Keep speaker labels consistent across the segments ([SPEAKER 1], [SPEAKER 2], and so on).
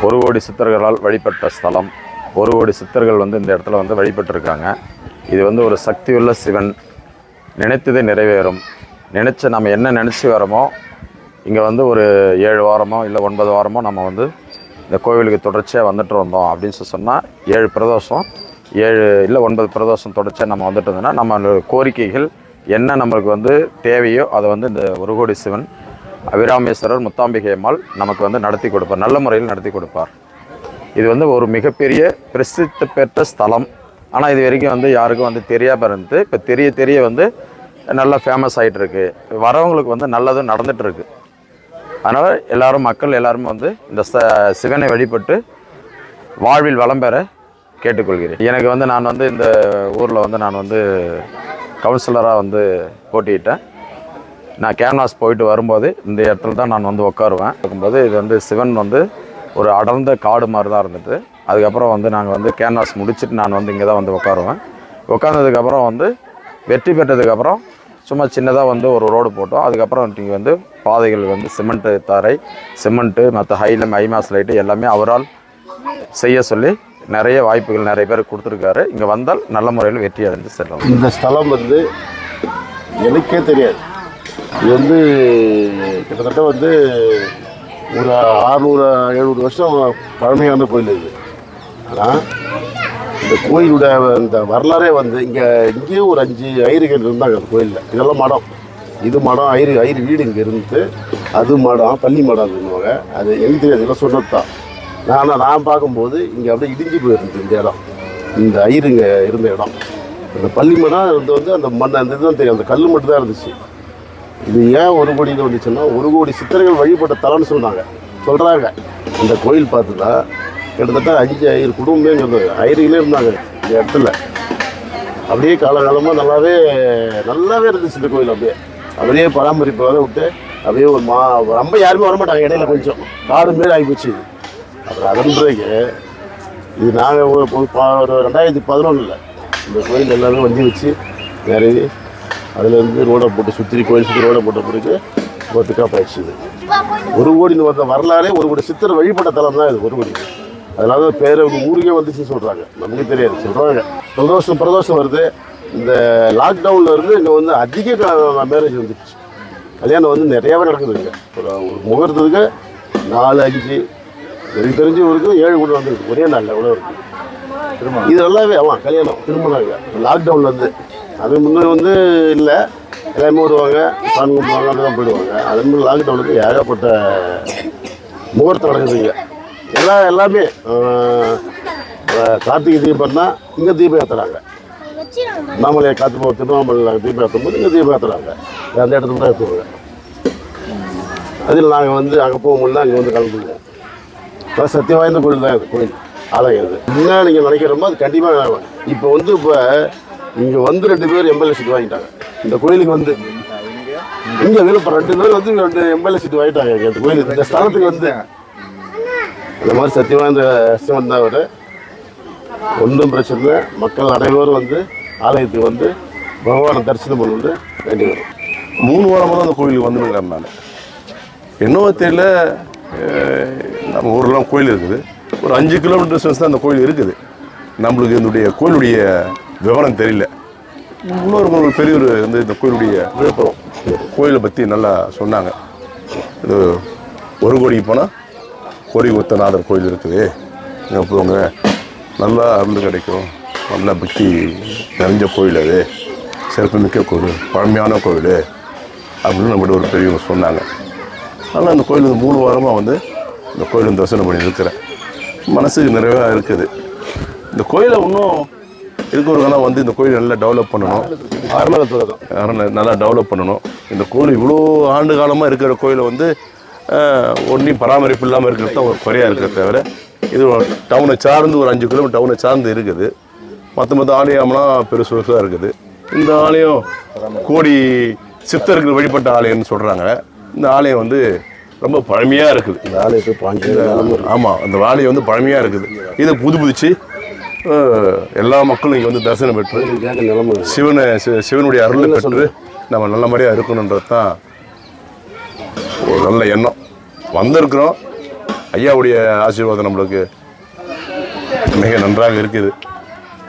[SPEAKER 1] ஒரு கோடி சித்தர்களால் வழிபட்ட ஸ்தலம். ஒரு கோடி சித்தர்கள் வந்து இந்த இடத்துல வந்து வழிபட்டிருக்காங்க. இது வந்து ஒரு சக்தி உள்ள சிவன். நினைத்தது நிறைவேறும். நம்ம என்ன நினச்சி வரோமோ, இங்கே வந்து ஒரு 7 வாரமோ இல்லை 9 வாரமோ நம்ம வந்து இந்த கோவிலுக்கு தொடர்ச்சியாக வந்துட்டு வந்தோம் அப்படின்னு சொன்னால் 7 பிரதோஷம் 7 இல்லை 9 பிரதோஷம் தொடர்ச்சியாக நம்ம வந்துட்டு இருந்தோம்னா நம்ம கோரிக்கைகள் என்ன நம்மளுக்கு வந்து தேவையோ அதை வந்து இந்த ஒரு கோடி சிவன் அபிராமேஸ்வரர் முத்தாம்பிகை அம்மாள் நமக்கு வந்து நடத்தி கொடுப்பார், நல்ல முறையில் நடத்தி கொடுப்பார். இது வந்து ஒரு மிகப்பெரிய பிரசித்தி பெற்ற ஸ்தலம். ஆனால் இது வரைக்கும் வந்து யாருக்கும் வந்து தெரியாமல் இருந்து இப்போ தெரிய வந்து நல்லா ஃபேமஸ் ஆகிட்டு இருக்கு. வரவங்களுக்கு வந்து நல்லதும் நடந்துகிட்ருக்கு. அதனால் மக்கள் எல்லாரும் வந்து இந்த சிவனை வழிபட்டு வாழ்வில் வளம் பெற கேட்டுக்கொள்கிறேன். எனக்கு வந்து நான் வந்து இந்த ஊரில் வந்து நான் வந்து கவுன்சிலராக வந்து போட்டியிட்டேன். நான் கேன்வாஸ் போயிட்டு வரும்போது இந்த இடத்துல தான் நான் வந்து உட்காருவேன். இருக்கும்போது இது வந்து சிவன் வந்து ஒரு அடர்ந்த காடு மாதிரி தான் இருந்துட்டு, அதுக்கப்புறம் வந்து நாங்கள் வந்து கேன்வாஸ் முடிச்சுட்டு நான் வந்து இங்கே தான் வந்து உட்காருவேன். உட்காந்ததுக்கப்புறம் வந்து வெற்றி பெற்றதுக்கப்புறம் சும்மா சின்னதாக வந்து ஒரு ரோடு போட்டோம். அதுக்கப்புறம் இங்கே வந்து பாதைகள் வந்து சிமெண்ட்டு தரை, சிமெண்ட்டு மற்ற ஹைமாஸ் லைட்டு எல்லாமே அவரால் செய்ய சொல்லி நிறைய வாய்ப்புகள் நிறைய பேர் கொடுத்துருக்காரு. இங்கே வந்தால் நல்ல முறையில் வெற்றி அடைந்து செல்லும்.
[SPEAKER 2] இந்த ஸ்தலம் வந்து எனக்கே தெரியாது. இது வந்து கிட்டத்தட்ட வந்து ஒரு 600-700 வருஷம் பழமையான கோயில் இது. ஆனால் இந்த கோயிலுடைய இந்த வரலாறே வந்து இங்கேயும் ஒரு 5 ஐயர்கள் இருந்தாங்க அந்த கோயிலில். இதெல்லாம் மடம், இது மடம், ஐயர் வீடு இங்கே இருந்து, அது மடம், பள்ளி மடம் சொல்லுவாங்க. அது எனக்கு தெரியாது, இதெல்லாம் சொன்னது தான். நான் பார்க்கும்போது இங்கே அப்படியே இடிஞ்சு போயிருந்து இந்த இடம், இந்த ஐயர் இங்கே இருந்த இடம். அந்த பள்ளி மடம் வந்து அந்த மண் அந்த இதுதான் தெரியும், அந்த கல் மட்டும் தான் இருந்துச்சு. இது ஏன் ஒரு கோடியில் வந்துச்சுன்னா, ஒரு கோடி சித்தர்கள் வழிபட்ட தலம்னு சொல்கிறாங்க. இந்த கோயில் பார்த்துட்டா கிட்டத்தட்ட 5 ஐயர் குடும்பமே இங்கே ஐயர்களே இருந்தாங்க இந்த இடத்துல. அப்படியே காலகாலமாக நல்லாவே இருந்துச்சு இந்த கோயில். அப்படியே பராமரிப்பாக விட்டு அப்படியே ஒரு ரொம்ப யாருமே வரமாட்டாங்க. இடையில கொஞ்சம் காடு மாரி ஆகிப்போச்சு. அப்புறம் அதன் பிறகு இது நாங்கள் ஒரு 2011 இந்த கோயில் எல்லாமே வண்டி வச்சு நிறைய அதுலேருந்து ரோடை போட்டு கோயில் சுற்றி ரோடை போட்ட பிறகு பிக்கப் ஆயிடுச்சு. இது ஒரு கோடின்னு வந்த வரலாறே ஒரு கோடி சித்தர் வழிபட்ட தலம் தான் இது ஒரு கோடி. அதனால பேர் ஊருக்கே வந்துச்சுன்னு சொல்கிறாங்க, நமக்கு தெரியாது சொல்கிறாங்க. பிரதோஷம் வருது. இந்த லாக்டவுனில் இருந்து இங்கே வந்து அதிக மேரேஜ் வந்துடுச்சு. கல்யாணம் வந்து நிறையாவே நடக்குதுங்க. ஒரு முகூர்த்தத்துக்கு 4-5 எனக்கு தெரிஞ்சு இவருக்கு 7 கூட வந்துருக்கு ஒரே நாளில் எவ்வளோ இருக்குது. இது நல்லாவே கல்யாணம் திருமணம் லாக்டவுனில் இருந்து. அது முன்னே வந்து இல்லை, எல்லாமே வருவாங்க, சாமி கும்பிடுவாங்க, அப்படி தான் போயிடுவாங்க. அது மாதிரி லாக்டவுனுக்கு ஏகப்பட்ட முகூர்த்தம் நடக்குதுங்க. எல்லாமே கார்த்திகை தீபம்னா இங்கே தீபம் ஏற்றுறாங்க. நாமளே திருவண்ணாமலை தீபம் ஏற்றும் போது இங்கே தீபம் ஏற்றுறாங்க. அந்த இடத்துல தான் ஏற்றுவாங்க. அதில் நாங்கள் வந்து அங்கே போக முடியல, அங்கே வந்து கலந்துக்குவோம். சத்தியம் வாய்ந்த கோயில் தான் இது, கோயில் ஆலயம் இது. என்ன நீங்கள் நினைக்கிறோமோ அது கண்டிப்பாக. இப்போ இங்கே வந்து 2 பேர் எம்எல்ஏ சீட் வாங்கிட்டாங்க இந்த கோயிலுக்கு. வந்து இங்கே விழுப்புரம் 2 பேர் வந்து 2 எம்எல்ஏ சீட் வாங்கிட்டாங்க இந்த கோயிலுக்கு, இந்த ஸ்தலத்துக்கு வந்து. அந்த மாதிரி சத்தியமாக இந்த சிவன் தான் அவர். ஒன்றும் பிரச்சனை இல்லை. மக்கள் அனைவரும் வந்து ஆலயத்துக்கு வந்து பகவானை தரிசனம் பண்ணிட்டு வேண்டி வரும்.
[SPEAKER 3] 3 வாரமாக தான் அந்த கோயிலுக்கு வந்துருக்காரு. நான் என்னவோ தெரியல, நம்ம ஊரெலாம் கோயில் இருக்குது, ஒரு 5 கிலோமீட்டர் டிஸ்டன்ஸ் தான் அந்த கோயில் இருக்குது. நம்மளுக்கு இதனுடைய கோயிலுடைய விவரம் தெரியல. இன்னொரு பெரியவர் வந்து இந்த கோயிலுடைய விழுப்புரம் கோயிலை பற்றி நல்லா சொன்னாங்க. இது ஒரு கோடிக்கு போனால் கோடி ஒத்தநாதர் கோயில் இருக்குது, இங்கே போங்க நல்லா அருள் கிடைக்கும், நல்ல பக்தி நிறைஞ்ச கோயில், அது சிறப்புமிக்க கோயில், பழமையான கோயில் அப்படின்னு நம்மகிட்ட ஒரு பெரியவங்க சொன்னாங்க. ஆனால் அந்த கோயில் 3 வாரமாக வந்து இந்த கோயில் தரிசனம் பண்ணி இருக்கிறேன். மனசுக்கு நிறைவாக இருக்குது. இந்த கோயிலை இன்னும் இருக்கிறவங்கலாம் வந்து இந்த கோயில் நல்லா டெவலப் பண்ணணும், நல்லா டெவலப் பண்ணணும். இந்த கோயில் இவ்வளோ ஆண்டு காலமாக இருக்கிற கோயிலை வந்து ஒன்றையும் பராமரிப்பு இல்லாமல் இருக்கிறது தான் ஒரு குறையாக இருக்கிறத தவிர, இது டவுனை சார்ந்து ஒரு 5 கிலோமீட்டர் டவுனை சார்ந்து இருக்குது. மற்ற ஆலயம்லாம் பெருசாக இருக்குது. இந்த ஆலயம் கோடி சித்தர்கள் வழிபட்ட ஆலயம்னு சொல்கிறாங்க. இந்த ஆலயம் வந்து ரொம்ப பழமையாக இருக்குது.
[SPEAKER 2] இந்த ஆலயத்தை
[SPEAKER 3] ஆமாம், அந்த ஆலயம் வந்து பழமையாக இருக்குது. இதை புதுப்பிச்சு எல்லா மக்களும் இங்கே வந்து தரிசனம் பெற்று சிவனுடைய அருளை பெற்று நம்ம நல்ல மாதிரியாக இருக்கணுன்றது தான் ஒரு நல்ல எண்ணம். வந்திருக்கிறோம். ஐயாவுடைய ஆசீர்வாதம் நம்மளுக்கு மிக நன்றாக இருக்குது.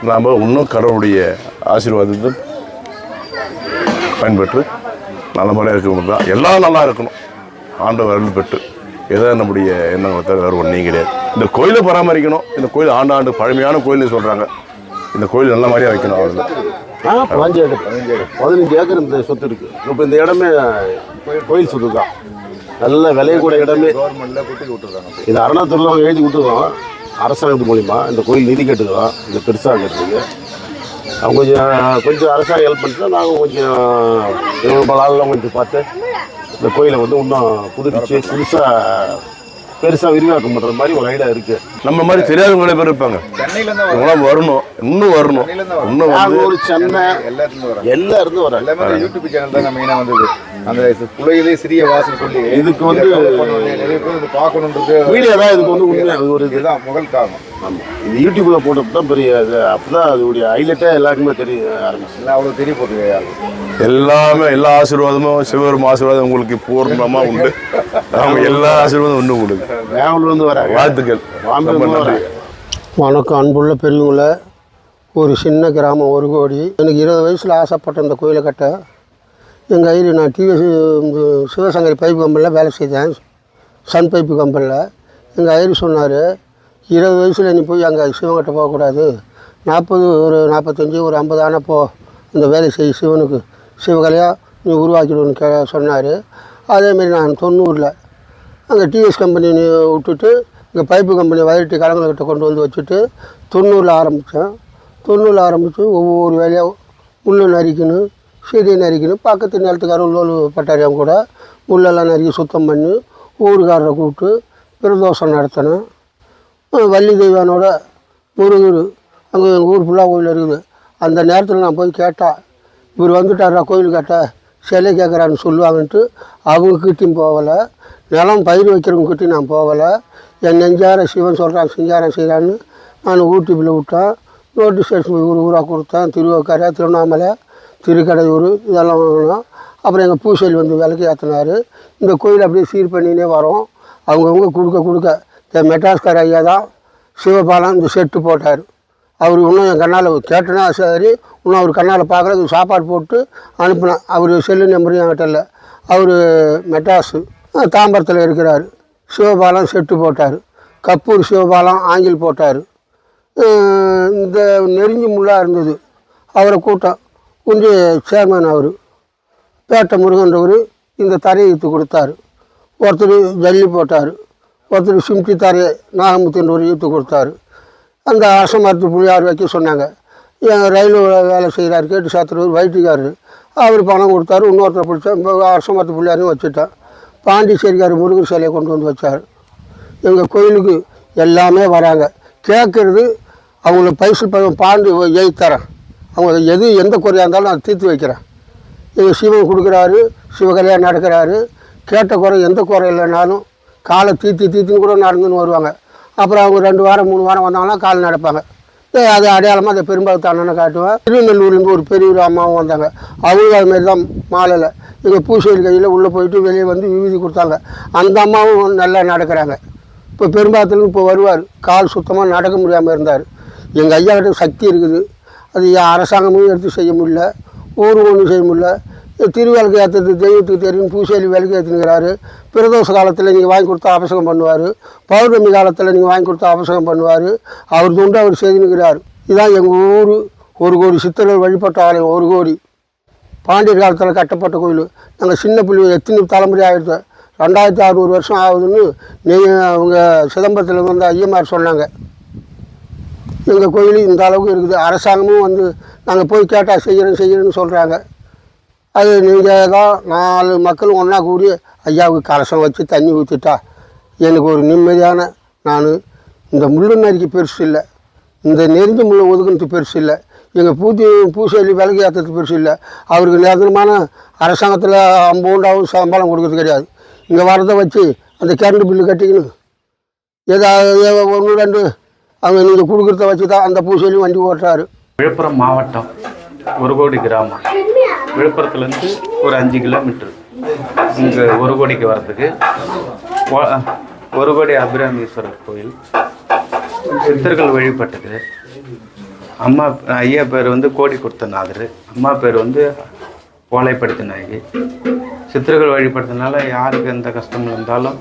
[SPEAKER 3] நாம் இன்னும் கடவுளுடைய ஆசீர்வாதத்தை பயன்பெற்று நல்ல முறையாக இருக்கணும் தான். எல்லாம் நல்லா இருக்கணும், ஆண்டவர் அருள் பெற்று. எதாவது நம்முடைய எண்ணங்களை தவிர வேறு ஒன்றும் கிடையாது. இந்த கோயிலை பராமரிக்கணும். இந்த கோயில் ஆண்டு பழமையான கோயில்னு சொல்கிறாங்க. இந்த கோயில் நல்ல மாதிரியாக வைக்கணும். அவ்வளோ
[SPEAKER 2] 15 ஏக்கர் இந்த சொத்து இருக்குது. இப்போ இந்த இடமே கோயில் சொத்து தான். நல்ல விளையக்கூட இடமே இது அருணாத்துறையில் எழுதி கொடுத்துருக்கோம். அரசாங்கத்து மூலிமா இந்த கோயில் நிதி கேட்டுக்கிறோம். இந்த பெருசாகிறதுக்கு அவங்க கொஞ்சம் அரசாங்கம் ஹெல்ப் பண்ணிட்டு நாங்கள் கொஞ்சம் நாளெலாம் கொஞ்சம் பார்த்து இந்த கோயிலை வந்து இன்னும் புதுப்பிச்சு புதுசாக பெருசாக விரிவாக்கம் பண்ணுற மாதிரி ஒரு ஐடியா இருக்குது.
[SPEAKER 3] நம்ம மாதிரி தெரியாதவங்க நிறைய பேர் இருப்பாங்க. இவங்களாம் வரணும், இன்னும் வரணும். இன்னும்
[SPEAKER 2] ஒரு சென்னை எல்லாம் இருந்து வர
[SPEAKER 4] யூடியூப் சேனல் தான் மெயினாக வந்தது. அந்த புலையிலே சிறிய வாசல் சொல்லி
[SPEAKER 2] இதுக்கு வந்து
[SPEAKER 4] நிறைய பேர் இது பார்க்கணுன்றது
[SPEAKER 2] வீடியோ தான். இதுக்கு வந்து உண்மை ஒரு
[SPEAKER 4] இதுதான் முதல் காரணம்.
[SPEAKER 2] ஆமாம், இது யூடியூப்பில் போட்டப்போ தான் பெரிய அப்போ தான் அதோடைய ஹைலைட்டே எல்லாருக்குமே தெரிய ஆரம்பிச்சு.
[SPEAKER 4] இல்லை அவ்வளோ தெரிய போகுது.
[SPEAKER 3] எல்லாமே எல்லா ஆசீர்வாதமும் சிவபெரும் ஆசீர்வாதம் உங்களுக்கு பூர்ணமாக உண்டு. அவங்க எல்லா ஆசீர்வாதம் ஒன்று உங்களுக்கு
[SPEAKER 2] பெங்களூர்லேருந்து வராங்க.
[SPEAKER 3] வாழ்த்துக்கள்.
[SPEAKER 5] வணக்கம் அன்புள்ள பெரியவங்கள. ஒரு சின்ன கிராமம், 1 கோடி. எனக்கு 20 வயசில் ஆசைப்பட்ட இந்த கோயிலை கட்ட எங்கள் ஐடி நான் டிவிஎஸ் சிவசங்கரி பைப்பு கம்பெனியில் வேலை செய்தேன். சன் பைப்பு கம்பெனியில் எங்கள் ஐடி சொன்னார், 20 வயசில் நீ போய் அங்கே சிவன்கிட்ட போகக்கூடாது, 40 ஒரு 45 ஒரு 50 ஆனால் போ, இந்த வேலை செய், சிவனுக்கு சிவகலையாக நீ உருவாக்கிடுன்னு சொன்னார். அதேமாரி நான் 90ல் அங்கே டிவிஎஸ் கம்பெனி விட்டுட்டு இங்கே பைப்பு கம்பெனி வைரட்டி கலங்கள்கிட்ட கொண்டு வந்து வச்சுட்டு 90ல் ஆரம்பித்தேன். 90ல் ஆரம்பித்து ஒவ்வொரு வேலையாக முள்ளு நரிக்கணும், செடியை நரிக்கணும், பக்கத்து நிலத்துக்கார உள்ளோல் பட்டாரியம் கூட முள்ளெல்லாம் நறுக்கி சுத்தம் பண்ணி ஊருக்காரரை கூப்பிட்டு பிரதோஷம் நடத்தினேன். வள்ளி தெய்வானோட முருகர் அங்கே எங்கள் ஊர் ஃபுல்லாக கோயில் இருக்குது. அந்த நேரத்தில் நான் போய் கேட்டால் இவர் வந்துட்டாரா கோயில் கேட்டால் சிலை கேட்குறான்னு சொல்லுவாங்கன்ட்டு அவங்கக்கிட்டையும் போகலை, நிலம் பயிர் வைக்கிறவங்கக்கிட்டையும் நான் போகலை. என் நெஞ்சார சிவன் சொல்கிறான் சிங்காரம் செய்கிறான்னு நான் யூடியூப்பில் விட்டேன். நோட்டீஸ் ஊர் ஊராக கொடுத்தேன். திருவக்கரை, திருவண்ணாமலை, திருக்கடையூர் இதெல்லாம் வாங்கினோம். அப்புறம் எங்கள் பூசேரி வந்து விளக்கு ஏற்றினார். இந்த கோயில் அப்படியே சீர் பண்ணினே வரோம். அவங்கவுங்க கொடுக்க இந்த மெட்ராஸ்கார ஐயா தான் சிவபாலம் இந்த செட்டு போட்டார். அவர் இன்னும் என் கண்ணால் கேட்டனா சரி, இன்னும் அவர் கண்ணால் பார்க்குறது சாப்பாடு போட்டு அனுப்பினேன். அவர் செல்லு நம்பரும் என்கிட்ட இல்லை. அவர் மெட்ராஸு தாம்பரத்தில் இருக்கிறார். சிவபாலம் செட்டு போட்டார். கப்பூர் சிவபாலம் ஆங்கில் போட்டார். இந்த நெருங்கி முள்ளாக இருந்தது. அவரை கூட்டம் கொஞ்சம் சேர்மன் அவர் பேட்டை முருகன்றவர் இந்த தரையை இழுத்து கொடுத்தாரு. ஒருத்தர் ஜல்லி போட்டார். ஒருத்தர் சிம்டி தரையை நாகமுத்துன்றவர் இழுத்து கொடுத்தாரு. அந்த அரச மரத்து புள்ளியார் வைக்க சொன்னாங்க. எங்கள் ரயில் வேலை செய்கிறாரு கேட்டு சாத்துறவர் வைட்டிக்காரர், அவர் பணம் கொடுத்தாரு. இன்னொருத்தர் பிடிச்சா அரச மரத்து புள்ளியாரையும் வச்சுட்டேன். பாண்டிச்சேரிக்கார் முருகர் சிலையை கொண்டு வந்து வச்சார். எங்கள் கோயிலுக்கு எல்லாமே வராங்க. கேட்குறது அவங்கள பைசல் பாண்டி எழுத்தரேன். அவங்க எந்த குறையாக இருந்தாலும் நான் தீர்த்து வைக்கிறேன். எங்கள் சிவன் கொடுக்குறாரு, சிவகலையாக நடக்கிறாரு. கேட்ட குறை எந்த குறை இல்லைனாலும் காலை தீத்துன்னு கூட நடந்துன்னு வருவாங்க. அப்புறம் அவங்க 2 வாரம் 3 வாரம் வந்தாங்கன்னா கால் நடப்பாங்க. அது அடையாளமாக அதை பெரும்பாலத்து அண்ணனை காட்டுவேன். திருநெல்லூர்லேருந்து ஒரு பெரிய அம்மாவும் வந்தாங்க. அவங்களும் அதுமாரி தான் மாலையில் எங்கள் பூசேரி கையில் உள்ளே போயிட்டு வெளியே வந்து விபூதி கொடுத்தாங்க. அந்த அம்மாவும் நல்லா நடக்கிறாங்க. இப்போ பெரும்பாலத்துலேருந்து இப்போ வருவார். கால் சுத்தமாக நடக்க முடியாமல் இருந்தார். எங்கள் ஐயா கிட்ட சக்தி இருக்குது. அது அரசாங்கமும் எடுத்து செய்ய முடியல, ஊரும் ஒன்றும் செய்ய முடியல. திருவிளக்கு ஏற்றுறது தெய்வத்துக்கு தெரியும். பூசேரி விளக்கு ஏற்றுனுக்கிறாரு. பிரதோஷ காலத்தில் நீங்கள் வாங்கி கொடுத்தா அபிஷேகம் பண்ணுவார். பௌர்ணமி காலத்தில் நீங்கள் வாங்கி கொடுத்தா அபிஷேகம் பண்ணுவார். அவர் தொண்டு அவர் செய்துனுக்கிறார். இதுதான் எங்கள் ஊர் 1 கோடி சித்தர்கள் வழிபட்ட ஆலயம். 1 கோடி பாண்டியர் காலத்தில் கட்டப்பட்ட கோயில். நாங்கள் சின்ன பிள்ளை எத்தனை தலைமுறை ஆகிடுது. 2600 வருஷம் ஆகுதுன்னு அவங்க சிதம்பரத்தில் வந்து ஐயமார் சொன்னாங்க. எங்கள் கோயில் இந்த அளவுக்கு இருக்குது. அரசாங்கமும் வந்து நாங்கள் போய் கேட்டால் செய்கிறேன்னு சொல்கிறாங்க. அது நீங்கள் தான் 4 மக்களும் ஒன்றா கூடி ஐயாவுக்கு கலசம் வச்சு தண்ணி ஊற்றிட்டா எனக்கு ஒரு நிம்மதியான, நான் இந்த முள்ளு நரிக்கு பெருசு இல்லை, இந்த நெருங்கி முள்ளை ஒதுக்குறது பெருசு இல்லை, எங்கள் பூசேரி விலகி ஏற்றுறது பெருசு இல்லை. அவருக்கு நிரந்தரமான அரசாங்கத்தில் 50 சம்பளம் கொடுக்கறது கிடையாது. இங்கே வரதை வச்சு அந்த கரண்ட் பில்லு கட்டிக்கணும். ஏதாவது 1 2 அவங்க நீங்கள் கொடுக்குறத வச்சு தான் அந்த பூசேரியும் வண்டி ஓட்டுறாரு.
[SPEAKER 6] விழுப்புரம் மாவட்டம் 1 கோடி கிராமம். விழுப்புரத்துலேருந்து ஒரு 5 கிலோமீட்டர் இங்கே 1 கோடிக்கு வர்றதுக்கு ஒரு கோடி அபிராமீஸ்வரர் கோயில் சித்தர்கள் வழிபட்டது. அம்மா ஐயா பேர் வந்து கோடி கொடுத்தநாதர், அம்மா பேர் வந்து ஓலைப்படுத்த நாயகி. சித்தர்கள் வழிபடுறதுனால யாருக்கு எந்த கஷ்டங்கள் இருந்தாலும்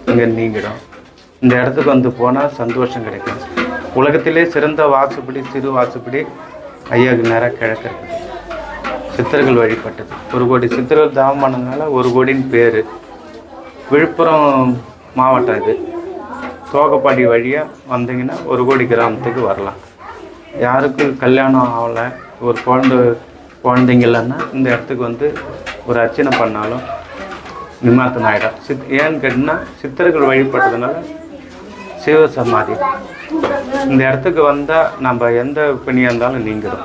[SPEAKER 6] இங்கே நீங்கிடும். இந்த இடத்துக்கு வந்து போனால் சந்தோஷம் கிடைக்கும். உலகத்திலே சிறந்த வாசுப்படி சிறு வாசுப்படி ஐயாவுக்கு நேராக கிழக்கு இருக்குது. சித்தர்கள் வழிபட்டது. ஒரு கோடி சித்தர்கள் தாமம் பண்ணதுனால ஒரு கோடின்னு பேர். விழுப்புரம் மாவட்டம் இது. தோகப்பாடி வழியாக வந்தீங்கன்னா ஒரு கோடி கிராமத்துக்கு வரலாம். யாருக்கு கல்யாணம் ஆகலை, ஒரு குழந்தைங்க இல்லைன்னா இந்த இடத்துக்கு வந்து ஒரு அர்ச்சனை பண்ணாலும் நிமார்த்தம் ஆகிடும். ஏன்னு கேட்டிங்கன்னா சித்தர்கள் வழிபட்டதுனால சிவசமாதி. இந்த இடத்துக்கு வந்தால் நம்ம எந்த பிணியாக இருந்தாலும் நீங்கிடும்.